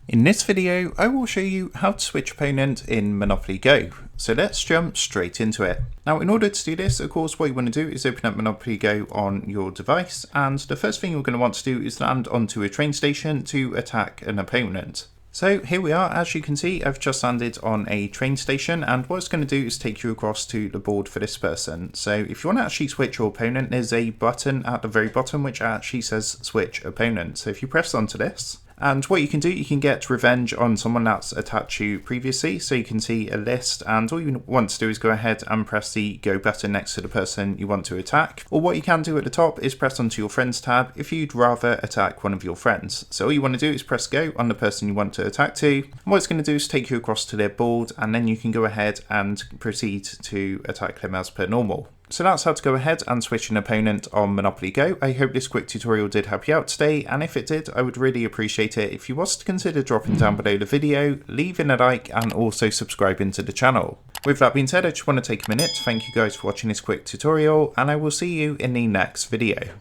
In this video, I will show you how to switch opponent in Monopoly Go. So let's jump straight into it. Now, in order to do this, of course, what you want to do is open up Monopoly Go on your device. And the first thing you're going to want to do is land onto a train station to attack an opponent. So here we are. As you can see, I've just landed on a train station, and what it's going to do is take you across to the board for this person. So if you want to actually switch your opponent, there's a button at the very bottom which actually says switch opponent. So if you press onto this, and what you can do, you can get revenge on someone that's attacked you previously. So you can see a list, and all you want to do is go ahead and press the go button next to the person you want to attack. Or what you can do at the top is press onto your friends tab if you'd rather attack one of your friends. So all you want to do is press go on the person you want to attack to. And what it's going to do is take you across to their board, and then you can go ahead and proceed to attack them as per normal. So that's how to go ahead and switch an opponent on Monopoly Go. I hope this quick tutorial did help you out today, and if it did, I would really appreciate it if you was to consider dropping down below the video, leaving a like, and also subscribing to the channel. With that being said, I just want to take a minute to thank you guys for watching this quick tutorial, and I will see you in the next video.